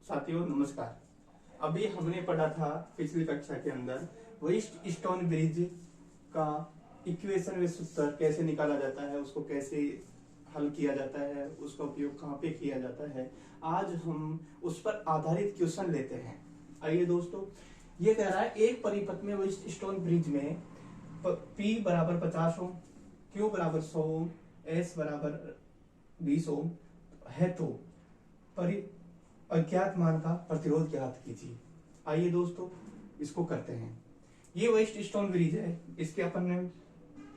साथियों नमस्कार। अभी हमने पढ़ा था पिछली कक्षा के अंदर वेस्ट स्टोन ब्रिज का इक्वेशन व सूत्र कैसे निकाला जाता है, उसको कैसे हल किया जाता है, उसका उपयोग कहाँ पे किया जाता है। आज हम उस पर आधारित क्वेश्चन लेते हैं। आइए दोस्तों, ये कह रहा है एक परिपथ में वेस्ट स्टोन ब्रिज में P बराबर 50 ओम, Q बराबर 100 ओम, S बराबर 20 ओम है तो अज्ञात मान का प्रतिरोध ज्ञात कीजिए। आइए दोस्तों इसको करते हैं। ये वेस्ट स्टोन ब्रिज है, इसके अपन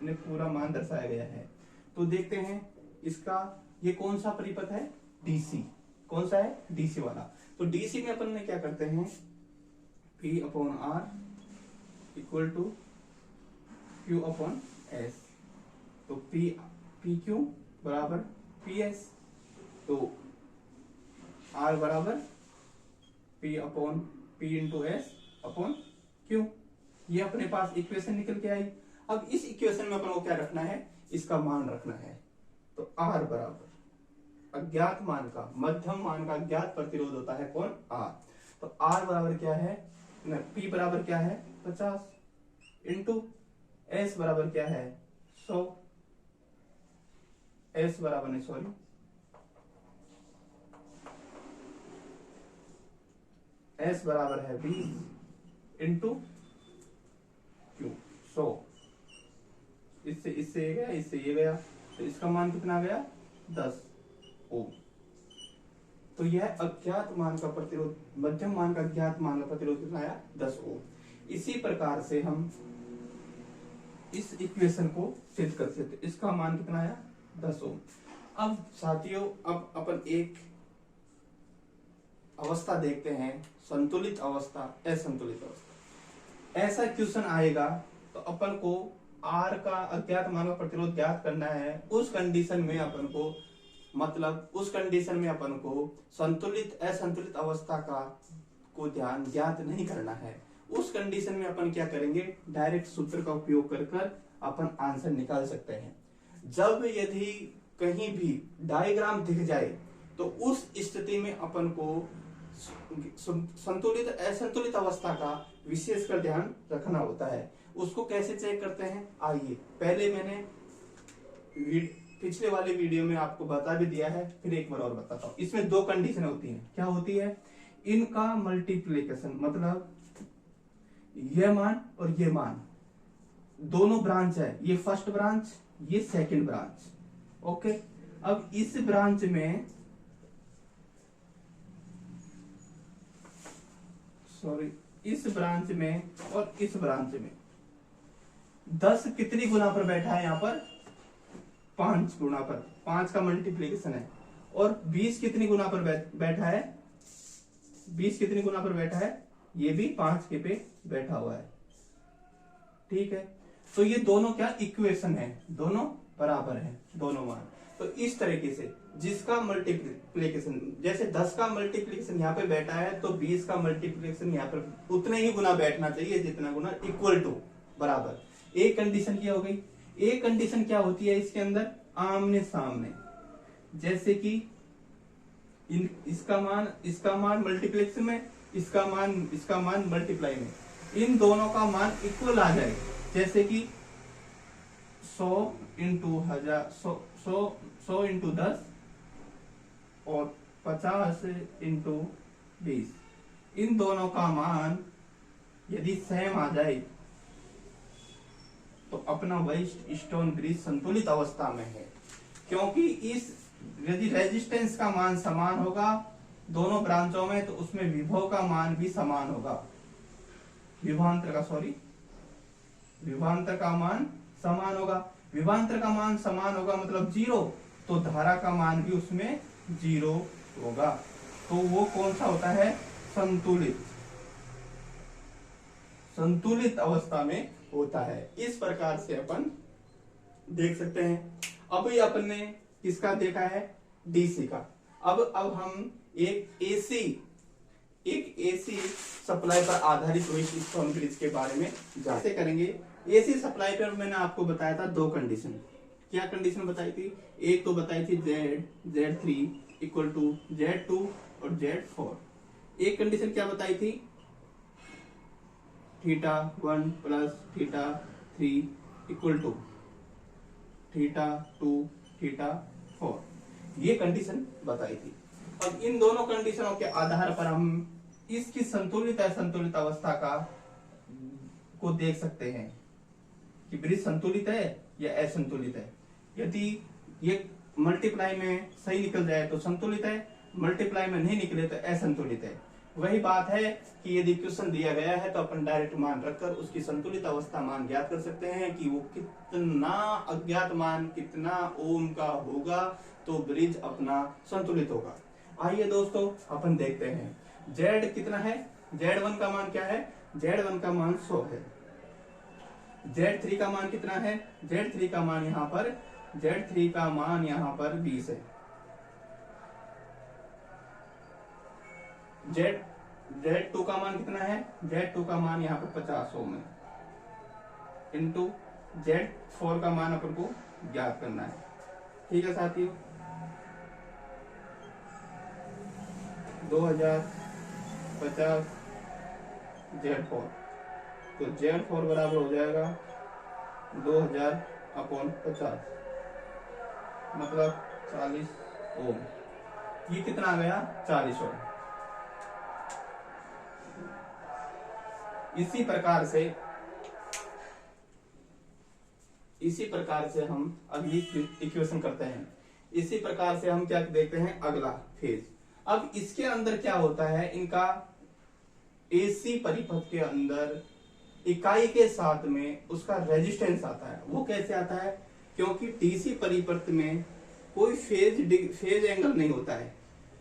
ने पूरा मान दर्शाया गया है। तो देखते हैं इसका ये कौन सा परिपथ है, डीसी। कौन सा है, डीसी वाला। तो डीसी में अपन ने क्या करते हैं, P upon R equal to Q upon S। तो पी क्यू बराबर पी एस, तो R बराबर P upon P into S upon Q। ये अपने पास इक्वेशन निकल के आई। अब इस इक्वेशन में अपन को क्या रखना है, इसका मान रखना है। तो R बराबर अज्ञात मान का, मध्यम मान का ज्ञात प्रतिरोध होता है कौन, R। तो R बराबर क्या है, P बराबर क्या है 50 इंटू S बराबर क्या है 100, S बराबर नहीं सॉरी S बराबर है 20 इंटू Q 100। इससे ये गया, इससे ये गया, तो इसका मान कितना आ गया 10 ओम। तो यह अज्ञात मान का प्रतिरोध, मध्यम मान का ज्ञात मान का प्रतिरोध कितना आया 10 ओम। इसी प्रकार से हम इस इक्वेशन को सिद्ध कर सकते। इसका मान कितना आया 10 ओम। अब साथियों, अब अपन एक अवस्था देखते हैं, संतुलित अवस्था, असंतुलित अवस्था। ऐसा क्वेश्चन आएगा तो अपन को R का अज्ञात मान का प्रतिरोध ज्ञात करना है। उस कंडीशन में अपन को, मतलब उस कंडीशन में अपन को संतुलित असंतुलित अवस्था का को ध्यान ज्ञात नहीं करना है। उस कंडीशन में अपन क्या करेंगे, डायरेक्ट सूत्र का उपयोग कर अपन आंसर निकाल सकते हैं। जब यदि कहीं भी डायग्राम दिख जाए तो उस स्थिति में अपन को संतुलित असंतुलित अवस्था का विशेषकर ध्यान रखना होता है। उसको कैसे चेक करते हैं, आइए पहले मैंने पिछले वाले वीडियो में आपको बता भी दिया है, फिर एक बार और बताता हूँ। इसमें दो कंडीशन होती हैं। क्या होती है, इनका मल्टीप्लिकेशन, मतलब ये मान और ये मान दोनों ब्रांच है, ये फर्स्ट ब्रांच, ये सेकंड ब्रांच। ओके, अब इस ब्रांच में इस ब्रांच में और इस ब्रांच में 10 कितनी गुना पर बैठा है, यहाँ पर 5 गुना पर, 5 का मल्टीप्लिकेशन है। और 20 कितनी गुना पर बैठा है, 20 कितनी गुना पर बैठा है, ये भी 5 के पे बैठा हुआ है। ठीक है, तो ये दोनों क्या इक्वेशन है, दोनों बराबर है, दोनों मान। तो इस तरीके से जिसका मल्टीप्लिकेशन, जैसे 10 का मल्टीप्लिकेशन यहाँ पे बैठा है तो 20 का मल्टीप्लिकेशन यहाँ पर उतने ही गुना बैठना चाहिए जितना गुना इक्वल टू, बराबर। एक कंडीशन क्या हो गई। एक कंडीशन क्या होती है इसके अंदर, आमने सामने, जैसे कि इसका मान मल्टीप्लिकेशन में, इसका मान मल्टीप्लाई में, इन दोनों का मान इक्वल आ जाए। जैसे कि 100 इंटू 1000, 100 इंटू 10 और 50 इंटू 20, इन दोनों का मान यदि सेम आ जाए तो अपना वेस्ट स्टोन ब्रिज संतुलित अवस्था में है। क्योंकि यदि रेजिस्टेंस का मान समान होगा दोनों ब्रांचों में तो उसमें विभव का मान भी समान होगा, विभवांतर का मान समान होगा। विभवांतर का मान समान होगा मतलब 0, तो धारा का मान भी उसमें 0 होगा। तो वो कौन सा होता है, संतुलित अवस्था में होता है। इस प्रकार से अपन देख सकते हैं। अब ये अपन ने किसका देखा है, डीसी का। अब हम एक एसी सप्लाई पर आधारित वेस्ट स्टोन ब्रिज के बारे में जानते करेंगे। एसी सप्लाई पर मैंने आपको बताया था दो कंडीशन। क्या कंडीशन बताई थी, एक तो बताई थी Z3 इक्वल टू Z2 और Z4। एक कंडीशन क्या बताई थी, theta 1 plus theta 3 equal to theta 2 theta 4, ये कंडीशन बताई थी। अब इन दोनों कंडीशनों के आधार पर हम इसकी संतुलित असंतुलित अवस्था को देख सकते हैं कि ब्रिज संतुलित है या असंतुलित है। यदि ये मल्टीप्लाई में सही निकल जाए तो संतुलित है, मल्टीप्लाई में नहीं निकले तो असंतुलित है। वही बात है कि यदि क्वेश्चन दिया गया है तो अपन डायरेक्ट मान रखकर उसकी संतुलित अवस्था मान ज्ञात कर सकते हैं कि वो कितना अज्ञात मान कितना ओम का होगा तो ब्रिज अपना संतुलित होगा। आइए दोस्तों अपन देखते हैं Z कितना है। Z1 का मान क्या है, Z1 का मान 100 है। Z3 का मान कितना है, Z3 का मान यहाँ पर 20 है। Z2 का मान कितना है, Z2 का मान यहाँ पर 50 ओम है, इंटू Z4 का मान अपन को ज्ञात करना है। ठीक है साथियों, 2050 Z4, तो Z4 बराबर हो जाएगा 2000/50, मतलब 40 ओम। ये कितना आ गया, 40 ओम। इसी प्रकार से हम अगली इक्वेशन करते हैं। इसी प्रकार से हम क्या देखते हैं, अगला फेज। अब इसके अंदर क्या होता है, इनका एसी परिपथ के अंदर इकाई के साथ में उसका रेजिस्टेंस आता है। वो कैसे आता है, क्योंकि डीसी परिपथ में कोई फेज एंगल नहीं होता है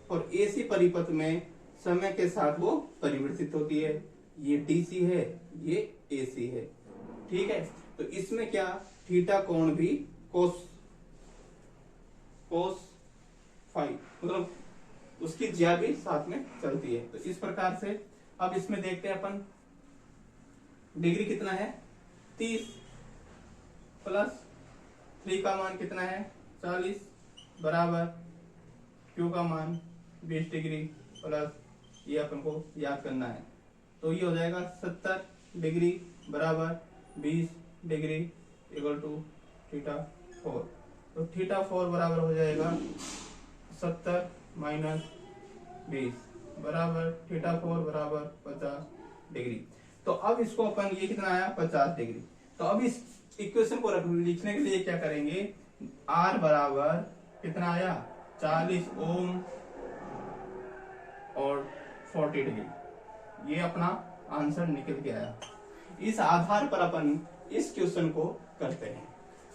और एसी परिपथ में समय के साथ वो परिवर्तित होती है। ये डीसी है, ये एसी है। ठीक है, तो इसमें क्या थीटा कोण भी कोस 5, मतलब उसकी ज्या भी साथ में चलती है। तो इस प्रकार से अब इसमें देखते हैं अपन, डिग्री कितना है 30 प्लस 3 का मान कितना है 40 बराबर क्यू का मान 20 डिग्री प्लस ये अपन को याद करना है। तो ये हो जाएगा 70 डिग्री बराबर 20 डिग्री इक्वल टू थीटा 4। तो थीटा 4 बराबर हो जाएगा 70 माइनस 20 बराबर थीटा 4 बराबर 50 डिग्री। तो अब इसको अपन, ये कितना आया 50 डिग्री। तो अब इस इक्वेशन को लिखने के लिए क्या करेंगे, R बराबर कितना आया 40 ओम और 40 डिग्री, ये अपना आंसर निकल के आया। इस आधार पर अपन इस क्वेश्चन को करते हैं।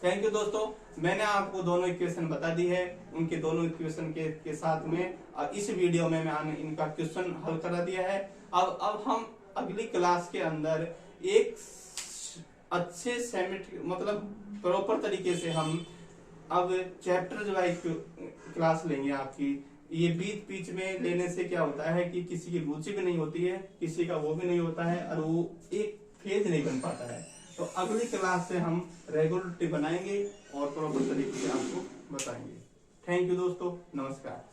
थैंक यू दोस्तों, मैंने आपको दोनों इक्वेशन बता दी है। उनके दोनों इक्वेशन के साथ में इस वीडियो में मैंने इनका क्वेश्चन हल करा दिया है। अब हम अगली क्लास के अंदर एक अच्छे सेमेट्रिक, मतलब प्रॉपर तरीके से हम अब चैप्टर वाइज क्लास लेंगे आपकी। ये बीच में लेने से क्या होता है कि किसी की रुचि भी नहीं होती है, किसी का वो भी नहीं होता है और वो एक फेज नहीं बन पाता है। तो अगली क्लास से हम रेगुलरिटी बनाएंगे और प्रॉपर तरीके से आपको बताएंगे। थैंक यू दोस्तों, नमस्कार।